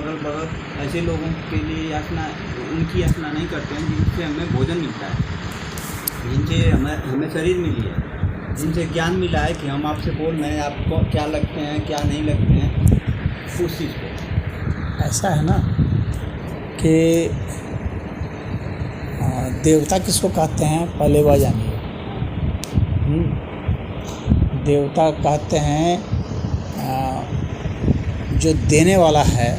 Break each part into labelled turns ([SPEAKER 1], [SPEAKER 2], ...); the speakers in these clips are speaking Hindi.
[SPEAKER 1] अगल बगल ऐसे लोगों के लिए याचना, उनकी याचना नहीं करते हैं जिनसे हमें भोजन मिलता है, जिनसे हमें शरीर मिली है, जिनसे ज्ञान मिला है कि हम आपसे बोल रहे हैं, आपको क्या लगते हैं क्या नहीं लगते हैं, उस चीज़ को।
[SPEAKER 2] ऐसा है ना कि देवता किसको कहते हैं, पहले वह जानिए। देवता कहते हैं जो देने वाला है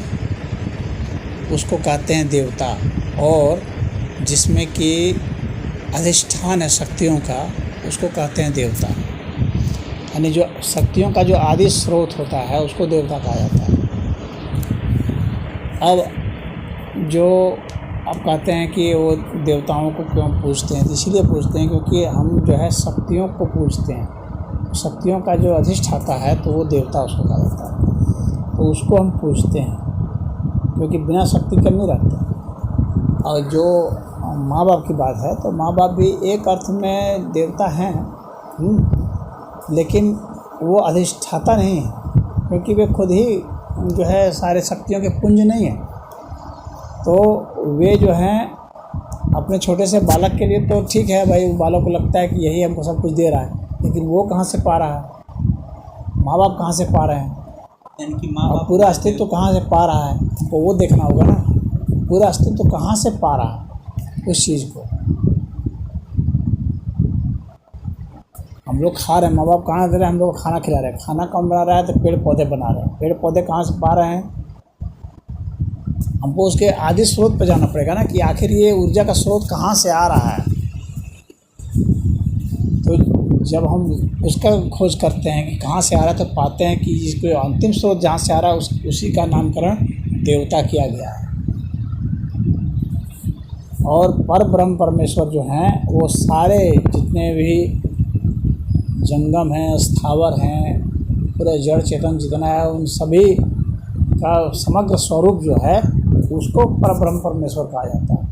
[SPEAKER 2] उसको कहते हैं देवता, और जिसमें कि अधिष्ठान है शक्तियों का उसको कहते हैं देवता। यानी जो शक्तियों का जो आदि स्रोत होता है उसको देवता कहा जाता है। अब जो आप कहते हैं कि वो देवताओं को क्यों पूजते हैं, तो इसीलिए पूजते हैं क्योंकि हम जो है शक्तियों को पूजते हैं। शक्तियों का जो अधिष्ठाता है तो वो देवता उसको कहा जाता है, तो उसको हम पूजते हैं क्योंकि बिना शक्ति के नहीं रहते। और जो माँ बाप की बात है तो माँ बाप भी एक अर्थ में देवता हैं, लेकिन वो अधिष्ठाता नहीं है क्योंकि वे खुद ही जो है सारे शक्तियों के पुंज नहीं हैं। तो वे जो हैं अपने छोटे से बालक के लिए तो ठीक है भाई, बालक को लगता है कि यही हमको सब कुछ दे रहा है, लेकिन वो कहाँ से पा रहा है, माँ बाप कहाँ से पा रहे हैं,
[SPEAKER 1] यानी कि माँ बाप
[SPEAKER 2] पूरा अस्तित्व कहाँ से पा रहा है, तो वो देखना होगा ना, पूरा अस्तित्व कहाँ से पा रहा है उस चीज़ को। हम लोग खा रहे हैं, माँ बाप कहाँ दे रहे हैं, हम लोग खाना खिला रहे हैं, खाना कौन बना रहा है, तो पेड़ पौधे बना रहे हैं। पेड़ पौधे कहाँ से पा रहे हैं, हमको उसके आदि स्रोत पर जाना पड़ेगा ना कि आखिर ये ऊर्जा का स्रोत कहाँ से आ रहा है। तो जब हम उसका खोज करते हैं कि कहाँ से आ रहा है, तो पाते हैं कि इसको अंतिम स्रोत जहाँ से आ रहा है उसी का नामकरण देवता किया गया है। और पर ब्रह्म परमेश्वर जो हैं वो सारे जितने भी जंगम हैं, स्थावर हैं, पूरे जड़ चेतन जितना है, उन सभी का समग्र स्वरूप जो है उसको पर ब्रह्म परमेश्वर कहा जाता है।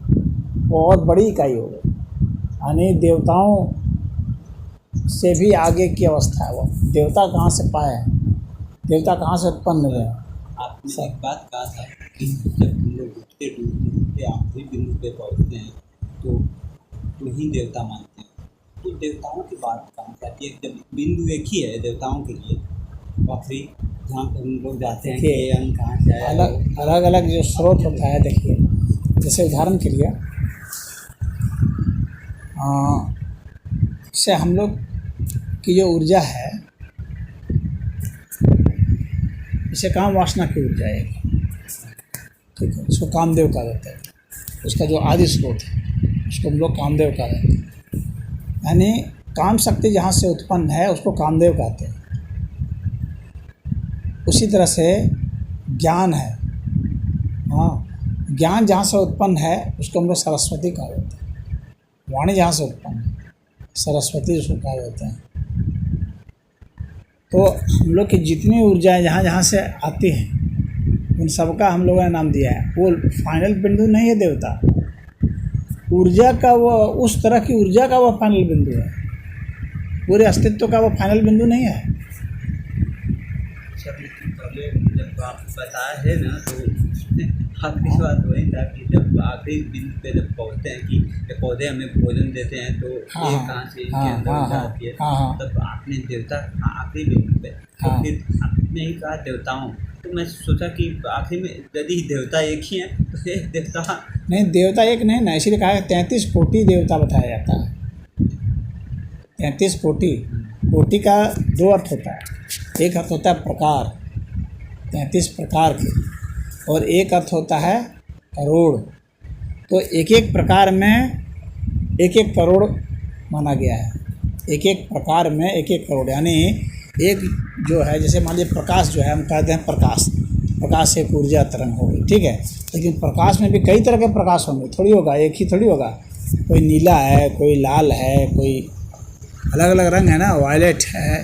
[SPEAKER 2] वो और बड़ी इकाई हो गई, यानी देवताओं से भी आगे की अवस्था है। वो देवता कहाँ से पाए हैं, देवता कहाँ से उत्पन्न हुए हैं।
[SPEAKER 1] आपने एक बात कहा था कि जब हम लोग उठते डूबते आखिरी बिंदु पे पहुँचते हैं तो वहीं देवता मानते हैं। तो देवताओं की बात कहाँ जाती है, जब बिंदु एक ही है देवताओं के लिए, आखिरी जहाँ पर हम लोग जाते हैं कि अंग कहाँ से आया,
[SPEAKER 2] अलग अलग जो स्रोत होता है। देखिए जैसे उदाहरण के लिए जैसे हम लोग की जो ऊर्जा है, इसे काम वासना की ऊर्जा है, ठीक है, उसको कामदेव कहा जाता है। उसका जो आदि स्रोत है उसको हम लोग कामदेव कहा जाता है। यानी काम शक्ति जहाँ से उत्पन्न है उसको कामदेव कहते हैं। उसी तरह से ज्ञान है, ज्ञान जहाँ से उत्पन्न है उसको हम लोग सरस्वती कहा जाता है। वाणी जहाँ से उत्पन्न है सरस्वती उसको कहा जाता है। तो हम लोग की जितनी ऊर्जाएं जहाँ जहाँ से आती हैं उन सबका हम लोगों ने नाम दिया है। वो फाइनल बिंदु नहीं है देवता, ऊर्जा का वो उस तरह की ऊर्जा का वो फाइनल बिंदु है, पूरे अस्तित्व का वो फाइनल बिंदु नहीं है।
[SPEAKER 1] पहले जब आप बताए है ना तो आखिरी बात वही था कि जब आखिरी बिंदु पे जब पहुँचते हैं कि पौधे हमें भोजन देते हैं तो ये कहाँ से इनके अंदर ऊर्जा आती है, तब आपने देवता आखिरी बिंदु पे, तो फिर आपने ही कहा देवताओं, तो मैं सोचा कि आखिर में यदि देवता एक ही हैं तो एक देवता
[SPEAKER 2] नहीं, देवता एक नहीं ना, इसीलिए कहा 33 कोटि देवता बताया जाता है। 33 कोटि, कोटि का दो अर्थ होता है, एक अर्थ होता है प्रकार 33 प्रकार के, और एक अर्थ होता है करोड़। तो एक एक प्रकार में एक एक करोड़ माना गया है, एक एक प्रकार में एक एक करोड़। यानी एक जो है जैसे मान लीजिए प्रकाश जो है हम कहते हैं प्रकाश एक ऊर्जा तरंग हो गई, ठीक है, लेकिन प्रकाश में भी कई तरह के प्रकाश होंगे, थोड़ी होगा एक ही थोड़ी होगा, कोई नीला है, कोई लाल है, कोई अलग अलग रंग है ना, वायलेट है,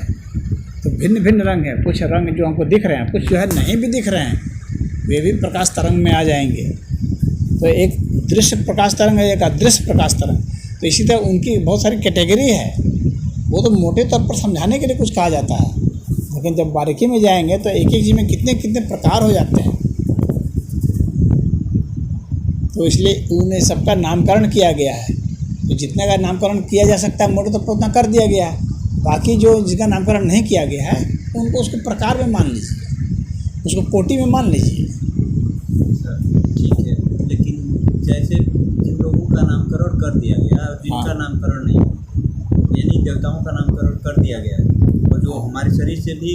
[SPEAKER 2] तो भिन्न भिन्न रंग है। कुछ रंग जो हमको दिख रहे हैं, कुछ जो है नहीं भी दिख रहे हैं, वे भी प्रकाश तरंग में आ जाएंगे। तो एक दृश्य प्रकाश तरंग है, एक अदृश्य प्रकाश तरंग। तो इसी तरह उनकी बहुत सारी कैटेगरी है, वो तो मोटे तौर पर समझाने के लिए कुछ कहा जाता है, लेकिन जब बारीकी में जाएंगे तो एक एक चीज़ में कितने कितने प्रकार हो जाते हैं। तो इसलिए उन्हें सबका नामकरण किया गया है। तो जितने का नामकरण किया जा सकता है मोटे तौर पर उतना कर दिया गया है। बाकी जो जिसका नामकरण नहीं किया गया है उनको उसको प्रकार में मान लीजिए, उसको कोटि में मान लीजिए।
[SPEAKER 1] सर ठीक है, लेकिन जैसे जिन लोगों का नामकरण कर दिया गया और जिनका नामकरण नहीं, यानी देवताओं का नामकरण कर दिया गया है, और जो हमारे शरीर से भी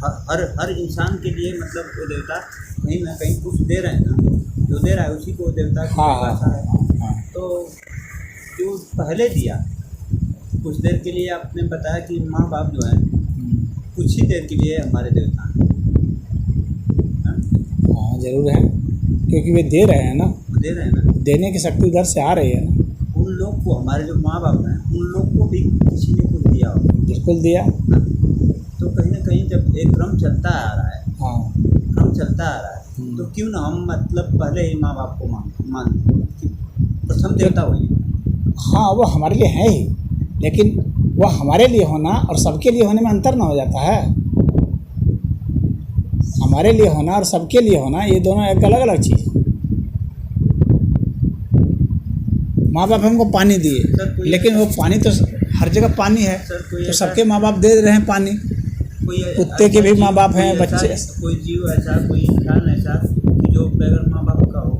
[SPEAKER 1] हर इंसान के लिए मतलब वो देवता कहीं ना कहीं कुछ दे रहे हैं ना, जो दे रहा है उसी को देवता की भाषा है। तो जो पहले दिया कुछ देर के लिए आपने बताया कि माँ बाप जो है कुछ ही देर के लिए हमारे देवता हैं।
[SPEAKER 2] हाँ जरूर है, क्योंकि वे दे रहे हैं ना,
[SPEAKER 1] वो दे रहे हैं ना,
[SPEAKER 2] देने की शक्ति उधर से आ रही है ना।
[SPEAKER 1] उन लोग को, हमारे जो माँ बाप हैं उन लोग को भी किसी ने कुछ दिया होगा।
[SPEAKER 2] बिल्कुल दिया।
[SPEAKER 1] तो कहीं ना कहीं जब एक क्रम चलता आ रहा है,
[SPEAKER 2] हाँ
[SPEAKER 1] क्रम चलता आ रहा है, तो क्यों ना हम मतलब पहले ही माँ बाप को मान प्रथम देवता हुई।
[SPEAKER 2] हाँ वो हमारे लिए है ही, लेकिन वह हमारे लिए होना और सबके लिए होने में अंतर ना हो जाता है। हमारे लिए होना और सबके लिए होना ये दोनों एक अलग अलग चीज़। माँ बाप हमको पानी दिए, लेकिन वो पानी तो हर जगह पानी है, तो सबके माँ बाप दे रहे हैं पानी। कुत्ते के भी माँ बाप हैं, बच्चे,
[SPEAKER 1] कोई जीव ऐसा, कोई इंसान ऐसा कि जो बगैर माँ बाप का हो,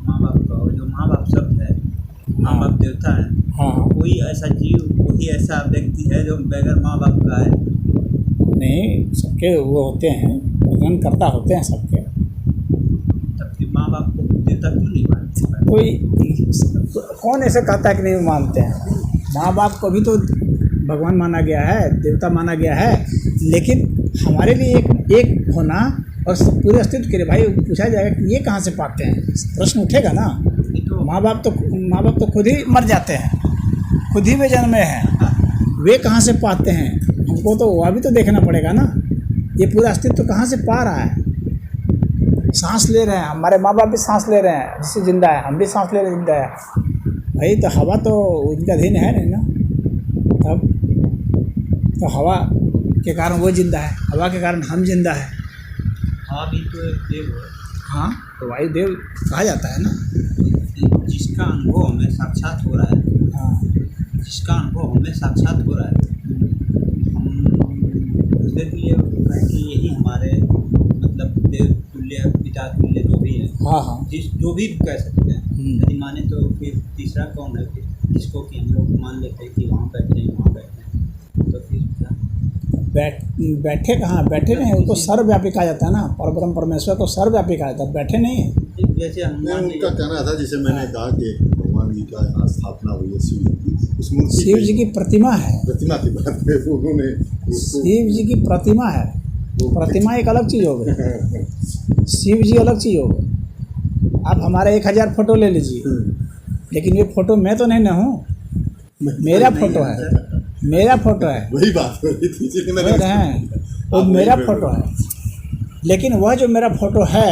[SPEAKER 1] माँ बाप का हो, जो माँ बाप सब है, माँ बाप देवता है।
[SPEAKER 2] हाँ
[SPEAKER 1] कोई ऐसा जीव, कोई ऐसा व्यक्ति है जो बगैर माँ बाप का है?
[SPEAKER 2] नहीं, सबके वो होते हैं, भगवान करता होते हैं सबके।
[SPEAKER 1] तब फिर माँ बाप को देवता क्यों नहीं मानते?
[SPEAKER 2] कोई कौन ऐसे कहता है कि नहीं मानते हैं? माँ बाप को भी तो भगवान माना गया है, देवता माना गया है, लेकिन हमारे लिए एक होना और पूरे अस्तित्व के लिए भाई पूछा जाएगा कि ये कहाँ से पाते हैं, प्रश्न उठेगा ना। माँ बाप तो खुद ही मर जाते हैं, खुद ही वे जन्मे हैं, वे कहाँ से पाते हैं? हमको तो वह भी तो देखना पड़ेगा ना, ये पूरा अस्तित्व कहाँ से पा रहा है। सांस ले रहे हैं, हमारे माँ बाप भी सांस ले रहे हैं, जिससे जिंदा है, हम भी सांस ले रहे जिंदा है भाई। तो हवा तो उनका अधीन है नहीं ना, तब तो हवा के कारण वो जिंदा है, हवा के कारण हम जिंदा है।
[SPEAKER 1] हवा भी तो एक देव है।
[SPEAKER 2] हाँ तो वायुदेव कहा जाता है ना,
[SPEAKER 1] जिसका अनुभव हमें साक्षात हो रहा है।
[SPEAKER 2] हाँ
[SPEAKER 1] जिसका अनुभव हमें साक्षात हो रहा है, हम उसके लिए कहें कि यही हमारे मतलब देव तुल्य, पिता तुल्य जो भी है,
[SPEAKER 2] हाँ हाँ
[SPEAKER 1] जो भी कह सकते हैं। यदि माने तो फिर तीसरा कौन है फिर, जिसको कि हम लोग मान लेते हैं कि वहाँ बैठे हैं, वहाँ बैठे हैं, तो फिर क्या?
[SPEAKER 2] बैठे कहाँ, बैठे नहीं, उनको सर्वव्यापी कहा जाता है ना, परब्रह्म परमेश्वर को सर्वव्यापी कहा जाता है, बैठे नहीं है।
[SPEAKER 1] जैसे हनुमान
[SPEAKER 3] उनका कहना था, जैसे मैंने कहा कि भगवान जी का यहाँ स्थापना हुई है शिव जी की, उस मूर्ति
[SPEAKER 2] शिव जी की प्रतिमा है,
[SPEAKER 3] प्रतिमा की बात है, उन्होंने
[SPEAKER 2] शिव जी की प्रतिमा है, प्रतिमा एक अलग चीज़ हो गई, शिव जी अलग चीज़ हो गई। आप हमारे 1000 फोटो ले लीजिए, लेकिन ये फोटो मैं तो नहीं ना हूँ, मेरा फोटो है, मेरा फोटो है,
[SPEAKER 3] वही बात हो रही थी, इसलिए मैंने
[SPEAKER 2] हैं वो मेरा फोटो है। लेकिन वह जो मेरा फोटो है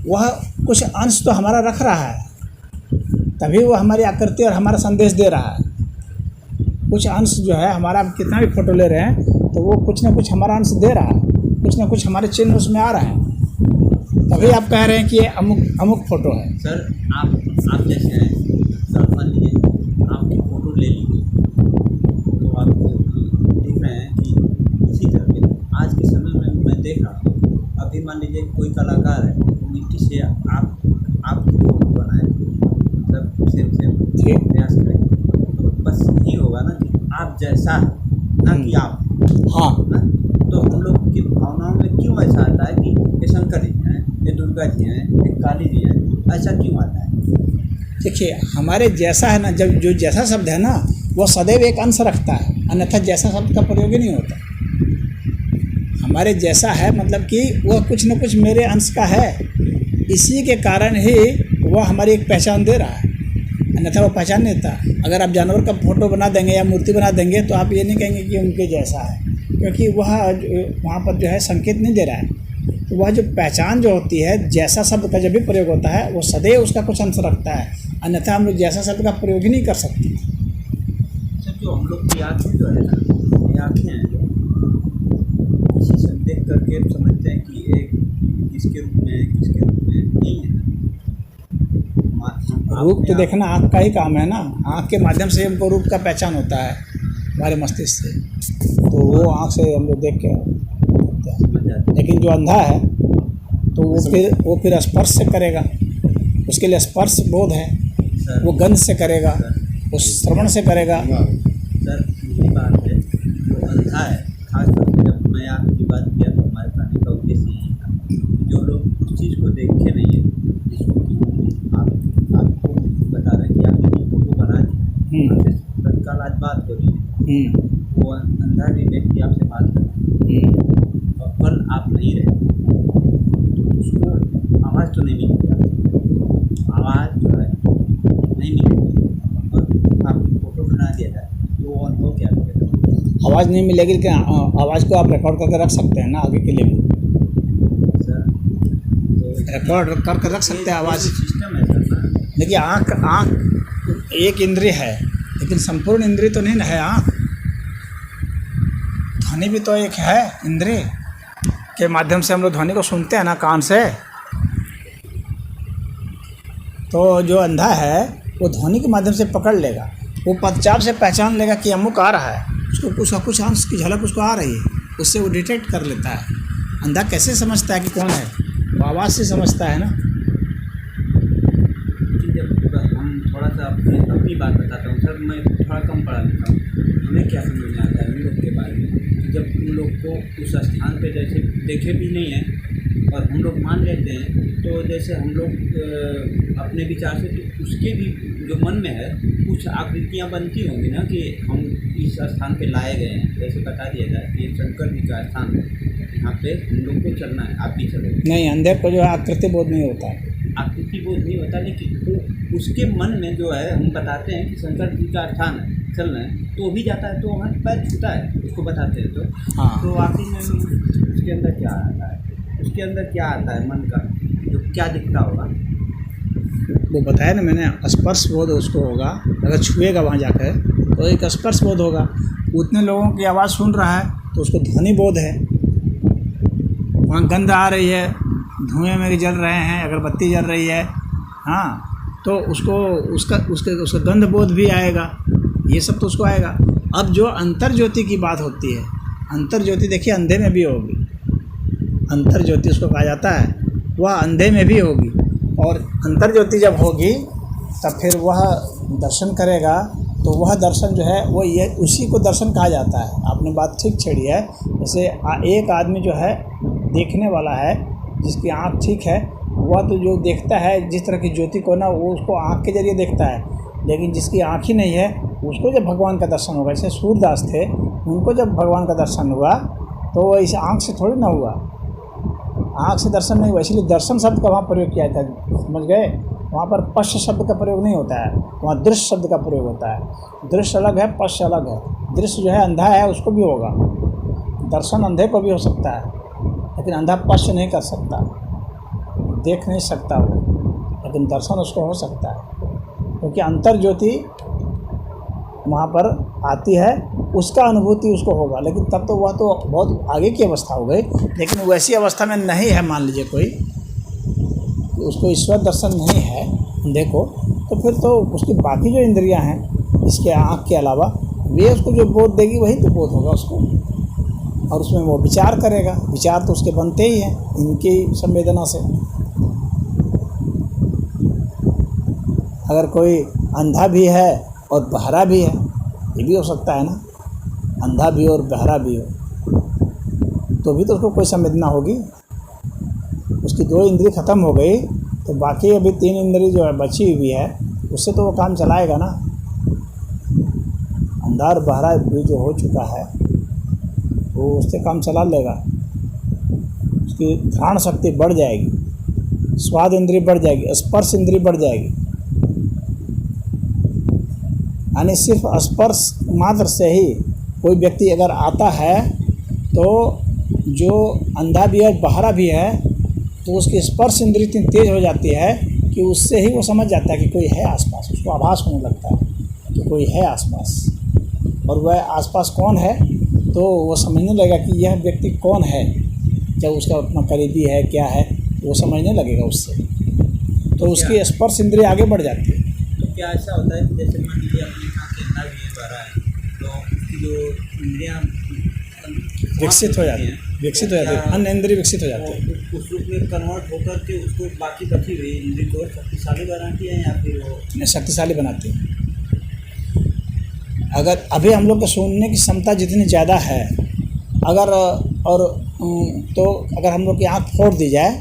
[SPEAKER 2] वह कुछ अंश तो हमारा रख रहा है, तभी वो हमारी आकृति और हमारा संदेश दे रहा है। कुछ अंश जो है हमारा, कितना भी फोटो ले रहे हैं तो वो कुछ ना कुछ हमारा अंश दे रहा है, कुछ ना कुछ हमारे चिन्ह उसमें आ रहे हैं, तभी आप कह रहे हैं कि ये अमुक फोटो है।
[SPEAKER 1] सर आप जैसे हैं, सर मान लीजिए आपकी फ़ोटो ले लीजिए, तो आप देख रहे हैं कि इसी तरह के आज के समय में मैं देख रहा हूँ, अभी मान लीजिए कोई कलाकार है, वो मिट्टी से आपकी फ़ोटो बनाए, मतलब सेम प्रयास करें, तो बस यही होगा ना कि आप जैसा है, ना कि आप।
[SPEAKER 2] हाँ
[SPEAKER 1] ना तो हम लोग की भावनाओं में क्यों ऐसा आता है कि ये शंकर जी हैं, ये दुर्गा जी हैं, ये काली जी हैं, ऐसा क्यों आता है?
[SPEAKER 2] देखिए हमारे जैसा है ना, जब जो जैसा शब्द है ना वो सदैव एक अंश रखता है, अन्यथा जैसा शब्द का प्रयोग ही नहीं होता। हमारे जैसा है मतलब कि वह कुछ न कुछ मेरे अंश का है, इसी के कारण ही वह हमारी एक पहचान दे रहा है, अन्यथा वो पहचान नहीं देता। अगर आप जानवर का फोटो बना देंगे या मूर्ति बना देंगे तो आप ये नहीं कहेंगे कि उनके जैसा है, क्योंकि वह वहाँ पर जो है संकेत नहीं दे रहा है। तो वह जो पहचान जो होती है, जैसा शब्द का जब भी प्रयोग होता है वो सदैव उसका कुछ अंश रखता है, अन्यथा हम लोग जैसा शब्द का प्रयोग ही नहीं कर सकते।
[SPEAKER 1] सर जो हम लोग की आँखें जो है ना, ये आँखें हैं जो किसी से देख करके समझते हैं कि एक किसके रूप में है, किसके रूप में नहीं है,
[SPEAKER 2] रूप तो देखना आँख का ही काम है ना। आँख के माध्यम से हमको रूप का पहचान होता है हमारे मस्तिष्क से, तो वो आँख से हम लोग देख के होता है।
[SPEAKER 1] समझ जाते
[SPEAKER 2] लेकिन जो अंधा है तो वो फिर स्पर्श से करेगा, उसके लिए स्पर्श बोध है,
[SPEAKER 1] सर।
[SPEAKER 2] वो गंध से करेगा, वो श्रवण से करेगा।
[SPEAKER 1] सर यही बात है, जो अंधा है, खासतौर से जब मैं आपकी बात किया तो हमारे कहने का उद्देश्य यही था, जो लोग उस चीज़ को देखे नहीं है, जिसको कि आपको बता रहे हैं कि आपने फोटो बना दी, आपसे तत्काल आज बात हो रही है, वो अंधा भी व्यक्ति आपसे बात कर रहा है और कल आप नहीं रहे तो उसको आवाज़ तो नहीं मिलेगी, आवाज़ जो है नहीं मिलेगी और आपकी फ़ोटो बना दिया जाए तो वो अनुभव क्या करेगा?
[SPEAKER 2] आवाज़ नहीं मिलेगी, लेकिन आवाज़ को आप रिकॉर्ड करके रख सकते हैं ना आगे के लिए भी।
[SPEAKER 1] सर तो
[SPEAKER 2] रिकॉर्ड करके रख सकते हैं आवाज़।
[SPEAKER 1] सिस्टम है सर ना।
[SPEAKER 2] देखिए आँख एक इंद्रिय है, लेकिन संपूर्ण इंद्रिय तो नहीं ना है आँख। ध्वनि भी तो एक है इंद्रिय के माध्यम से हम लोग ध्वनि को सुनते हैं ना कान से। तो जो अंधा है वो ध्वनि के माध्यम से पकड़ लेगा, वो पदचाप से पहचान लेगा कि अमुक आ रहा है, उसको कुछ अंश की झलक उसको आ रही है, उससे वो डिटेक्ट कर लेता है। अंधा कैसे समझता है कि कौन है? वो आवाज़ से समझता है ना।
[SPEAKER 1] कि जब हम थोड़ा सा अपनी बात बताता हूँ सर, मैं थोड़ा कम पढ़ा लिखा हूँ, हमें क्या समझ में आता है उन लोग के बारे में कि जब उन लोग को उस स्थान पे जैसे देखे भी नहीं है और हम लोग मान लेते हैं, तो जैसे हम लोग अपने विचार से तो उसके भी जो मन में है कुछ आकृतियाँ बनती होंगी ना कि हम इस स्थान पे लाए गए हैं। जैसे बता दिया जाए कि शंकर जी का स्थान है, यहाँ पे हम लोग को चलना है, आप भी चलो।
[SPEAKER 2] नहीं, अंधे को जो है आकृति बोध नहीं होता है।
[SPEAKER 1] आकृति बोध नहीं होता, लेकिन तो उसके मन में जो है हम बताते हैं कि शंकर जी का स्थान है, चलना है, तो वो भी जाता है, तो हमारे पैर छूटा है, उसको बताते हैं तो
[SPEAKER 2] हाँ।
[SPEAKER 1] तो आखिर में उसके अंदर क्या आता है, उसके अंदर क्या आता है मन का, जो क्या दिखता होगा?
[SPEAKER 2] वो बताया ना मैंने, स्पर्श बोध उसको होगा। अगर छुएगा वहाँ जाकर तो एक स्पर्श बोध होगा। उतने लोगों की आवाज़ सुन रहा है तो उसको ध्वनि बोध है। वहाँ गंध आ रही है, धुएं में जल रहे हैं, अगरबत्ती जल रही है, हाँ, तो उसको उसका गंध बोध भी आएगा। ये सब तो उसको आएगा। अब जो अंतर ज्योति की बात होती है, अंतर ज्योति देखिए अंधे में भी होगी। अंतर ज्योति उसको कहा जाता है, वह अंधे में भी होगी। और अंतर ज्योति जब होगी तब फिर वह दर्शन करेगा, तो वह दर्शन जो है वो ये उसी को दर्शन कहा जाता है। आपने बात ठीक छेड़ी है। जैसे एक आदमी जो है देखने वाला है, जिसकी आँख ठीक है, वह तो जो देखता है जिस तरह की ज्योति को ना, वो उसको आँख के जरिए देखता है। लेकिन जिसकी आँख ही नहीं है, उसको जब भगवान का दर्शन होगा, जैसे सूरदास थे, उनको जब भगवान का दर्शन हुआ तो वो इस आँख से थोड़ी ना हुआ, आँख से दर्शन नहीं हुआ। इसलिए दर्शन शब्द का वहाँ प्रयोग किया था, समझ गए? वहाँ पर पश्य शब्द का प्रयोग नहीं होता है, वहाँ दृश्य शब्द का प्रयोग होता है। दृश्य अलग है, पश्य अलग है। दृश्य जो है अंधा है उसको भी होगा, दर्शन अंधे को भी हो सकता है, लेकिन अंधा पश्य नहीं कर सकता, देख नहीं सकता वो, लेकिन दर्शन उसको हो सकता है, क्योंकि अंतर ज्योति वहाँ पर आती है, उसका अनुभूति उसको होगा। लेकिन तब तो वह तो बहुत आगे की अवस्था हो गई। लेकिन वैसी अवस्था में नहीं है, मान लीजिए कोई, उसको ईश्वर दर्शन नहीं है अंधे को, तो फिर तो उसकी बाकी जो इंद्रियां हैं इसके आँख के अलावा, वे उसको जो बोध देगी वही तो बोध होगा उसको, और उसमें वो विचार करेगा। विचार तो उसके बनते ही हैं इनकी संवेदना से। अगर कोई अंधा भी है और बहरा भी है, ये भी हो सकता है ना, अंधा भी और बहरा भी हो, तो भी तो उसको कोई संवेदना होगी। उसकी 2 इंद्रिय ख़त्म हो गई तो बाकी अभी 3 इंद्रिय जो है बची हुई है, उससे तो वो काम चलाएगा ना। अंधा और बहरा भी जो हो चुका है वो उससे काम चला लेगा। उसकी घ्राण शक्ति बढ़ जाएगी, स्वाद इंद्रिय बढ़ जाएगी, स्पर्श इंद्रिय बढ़ जाएगी। यानी सिर्फ स्पर्श मात्र से ही कोई व्यक्ति अगर आता है, तो जो अंधा भी है बहरा भी है, तो उसकी स्पर्श इंद्रिय इतनी तेज हो जाती है कि उससे ही वो समझ जाता है कि कोई है आसपास। उसको आभास होने लगता है कि कोई है आसपास, और वह आसपास कौन है तो वो समझने लगेगा कि यह व्यक्ति कौन है। जब उसका अपना करीबी है क्या है वो समझने लगेगा उससे, तो उसकी स्पर्श इंद्रिय आगे बढ़ जाती है।
[SPEAKER 1] क्या ऐसा होता है कि जैसे मान लीजिए अपने यहाँ केंद्र भी भरा है तो उसकी जो इंद्रियाँ
[SPEAKER 2] विकसित हो जाती है, विकसित हो जाती है, अन्य इंद्रिय विकसित हो जाती है।
[SPEAKER 1] उस रूप में कन्वर्ट होकर के उसको बाकी बची हुई इंद्रिय को शक्तिशाली बनाती है या फिर वो
[SPEAKER 2] ने शक्तिशाली बनाती है। अगर अभी हम लोग को सुनने की क्षमता जितनी ज़्यादा है, अगर और तो अगर हम लोग की आँख फोड़ दी जाए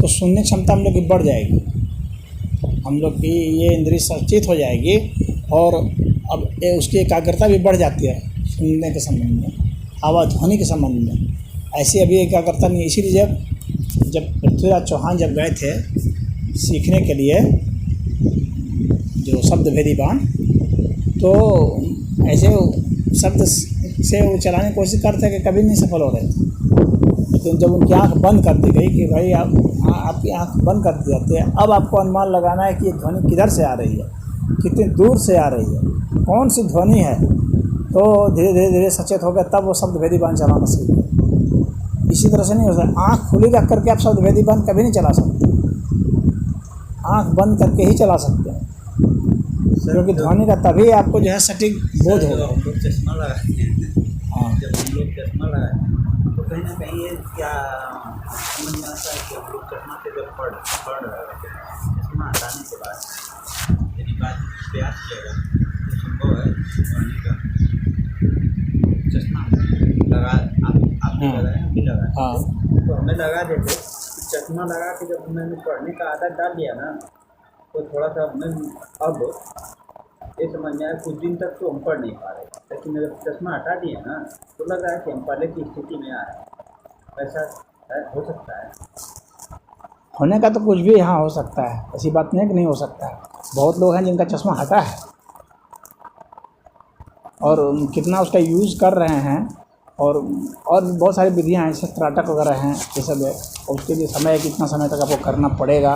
[SPEAKER 2] तो सुनने की क्षमता हम लोग की बढ़ जाएगी, हम लोग की ये इंद्रिय सचेत हो जाएगी और अब उसकी एकाग्रता भी बढ़ जाती है सुनने के संबंध में, आवाज़ ध्वनि के संबंध में। ऐसी अभी एकाग्रता नहीं, इसीलिए जब पृथ्वीराज चौहान जब गए थे सीखने के लिए जो शब्द भेदी बाण, तो ऐसे शब्द से वो चलाने की कोशिश करते कि कभी नहीं सफल हो रहे थे। लेकिन जब उनकी आंख बंद कर दी गई कि भाई आपकी आंख बंद कर दी जाती है, अब आपको अनुमान लगाना है कि ये ध्वनि किधर से आ रही है, कितनी दूर से आ रही है, कौन सी ध्वनि है, तो धीरे धीरे धीरे सचेत हो गए, तब वो शब्द भेदी बाण चलाना सीख गए। इसी तरह से नहीं हो सकता, आँख खुली रख करके आप शब्द भेदी बाण कभी नहीं चला सकते, आँख बंद करके ही चला सकते हैं, क्योंकि ध्वनि का तभी आपको जो है सटीक बोध होगा।
[SPEAKER 1] हम लोग चश्मा लगाते हैं,
[SPEAKER 2] हाँ,
[SPEAKER 1] जब हम लोग चश्मा लगाते हैं तो कहीं ना कहीं ये क्या समझ में आता है कि हम लोग चश्मा से जब पढ़ रहे होते हैं, चश्मा हटाने के बाद यदि बात प्रयास किया तो संभव है पढ़ने का। चश्मा लगा आपने लगाया, हम भी लगाए,
[SPEAKER 2] हाँ,
[SPEAKER 1] तो हमें लगा देते चश्मा लगा के जब मैंने पढ़ने का आदत डाल दिया ना, तो थोड़ा सा हमें अब ये समझ में आया कुछ दिन तक तो हम पढ़ नहीं पा रहे, लेकिन जब चश्मा हटा दिया ना तो लग रहा है कि हम पहले की स्थिति में आ रहे हैं। ऐसा हो सकता है,
[SPEAKER 2] होने का तो कुछ भी यहाँ हो सकता है, ऐसी बात नहीं है कि नहीं हो सकता है। बहुत लोग हैं जिनका चश्मा हटा है और कितना उसका यूज़ कर रहे हैं, और बहुत सारी विधियाँ हैं, जैसे त्राटक वगैरह हैं, ये सब है। उसके लिए समय है, कितना समय तक आपको करना पड़ेगा।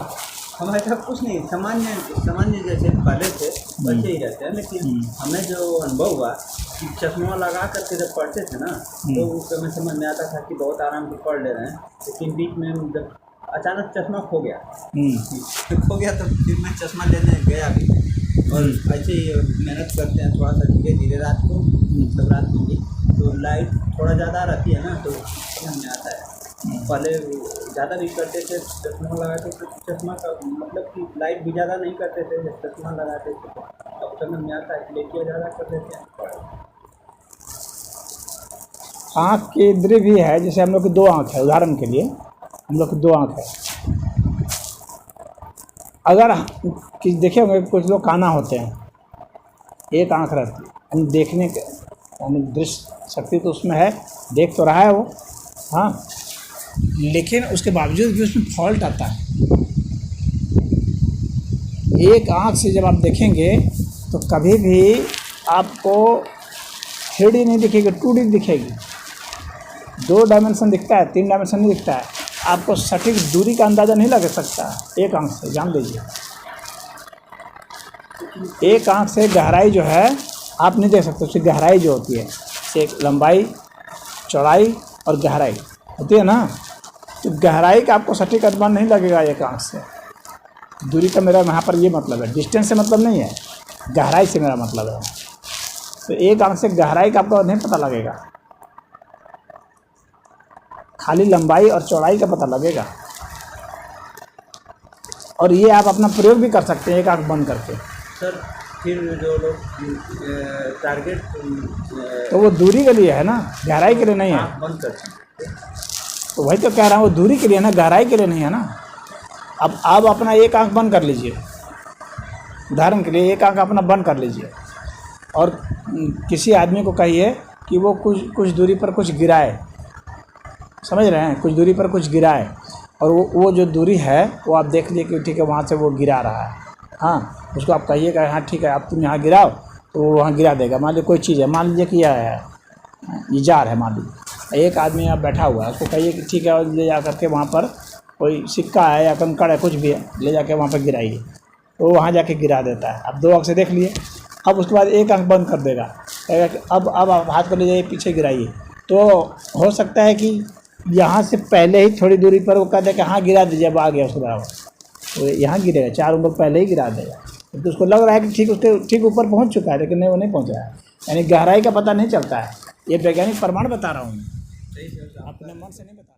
[SPEAKER 1] हम ऐसा कुछ नहीं, सामान्य जैसे पहले थे वैसे ही रहते हैं, लेकिन हमें जो अनुभव हुआ कि चश्मा लगा करके जब पढ़ते थे ना तो उस समय समझ में आता था कि बहुत आराम से पढ़ ले रहे हैं, लेकिन बीच में जब अचानक चश्मा खो गया तो फिर मैं चश्मा लेने गया भी, और ऐसे ही मेहनत करते हैं थोड़ा सा धीरे धीरे रात को, मतलब रात को भी तो लाइट थोड़ा ज़्यादा रहती है ना, तो समझ में आता है। पहले ज़्यादा भी करते थे चश्मा लगाते थे, चश्मा का मतलब कि लाइट भी ज़्यादा नहीं करते थे, चश्मा लगाते थे, अब समझ में आता है कि लेकिन ज़्यादा कर देते हैं।
[SPEAKER 2] आँख की इंद्रिय भी है, जैसे हम लोग की 2 आँख है, उदाहरण के लिए हम लोग की 2 आँख है। अगर कि देखिए होंगे कुछ लोग काना होते हैं, एक आँख रहती है, हम देखने के यानी दृश्य शक्ति तो उसमें है, देख तो रहा है वो, हाँ, लेकिन उसके बावजूद भी उसमें फॉल्ट आता है। एक आँख से जब आप देखेंगे तो कभी भी आपको 3D नहीं दिखेगी, 2D दिखेगी। 2 डायमेंशन दिखता है, 3 डायमेंशन नहीं दिखता है। आपको सटीक दूरी का अंदाज़ा नहीं लगा सकता एक आँख से, जान लीजिए। एक आँख से गहराई जो है आप नहीं देख सकते, उसकी गहराई जो होती है, एक लंबाई, चौड़ाई और गहराई होती है ना, तो गहराई का आपको सटीक अनुमान नहीं लगेगा एक आँख से। दूरी का मेरा यहाँ पर ये मतलब है, डिस्टेंस से मतलब नहीं है, गहराई से मेरा मतलब है। तो एक आँख से गहराई का आपको नहीं पता लगेगा, खाली लंबाई और चौड़ाई का पता लगेगा। और ये आप अपना प्रयोग भी कर सकते हैं एक आँख बंद करके।
[SPEAKER 1] सर फिर जो लोग टारगेट
[SPEAKER 2] तो वो दूरी के लिए है ना, गहराई के लिए नहीं है।
[SPEAKER 1] आँख बंद करते हैं,
[SPEAKER 2] तो वही तो कह रहा हूँ, वो दूरी के लिए ना, गहराई के लिए नहीं है ना। अब आप अपना एक आँख बंद कर लीजिए, उदाहरण के लिए एक आँख अपना बंद कर लीजिए और किसी आदमी को कहिए कि वो कुछ दूरी पर कुछ गिराए, समझ रहे हैं, कुछ दूरी पर कुछ गिराए, और वो जो दूरी है वो आप देख लीजिए कि ठीक है वहाँ से वो गिरा रहा है। हाँ, उसको आप कहिएगा हाँ ठीक है आप तुम यहाँ गिराओ, तो वो वहाँ गिरा देगा। मान लीजिए कोई चीज़ है, मान लीजिए कि यह है, ये जार है, मान लीजिए एक आदमी यहाँ बैठा हुआ है, उसको कहिए कि ठीक है और ले जा करके वहाँ पर कोई सिक्का है या कंकड़ है, कुछ भी है, ले जाके वहाँ पर गिराइए, तो वहाँ जाके गिरा देता है। अब 2 आँख से देख लिए, अब उसके बाद एक आँख बंद कर देगा, कहेगा कि अब आप हाथ को ले जाइए पीछे गिराइए। तो हो सकता है कि यहाँ से पहले ही थोड़ी दूरी पर वो कह दे कि हाँ गिरा दीजिए, अब आ गया उसके बराबर, तो यहाँ गिरेगा, 4 उंगल पहले ही गिरा देगा। तो उसको लग रहा है कि ठीक उसके ठीक ऊपर पहुंच चुका है, लेकिन नहीं, वो नहीं पहुंचा है। यानी गहराई का पता नहीं चलता है। ये वैज्ञानिक प्रमाण बता रहा हूँ,
[SPEAKER 1] सही से
[SPEAKER 2] अपने मन से नहीं बता रहा।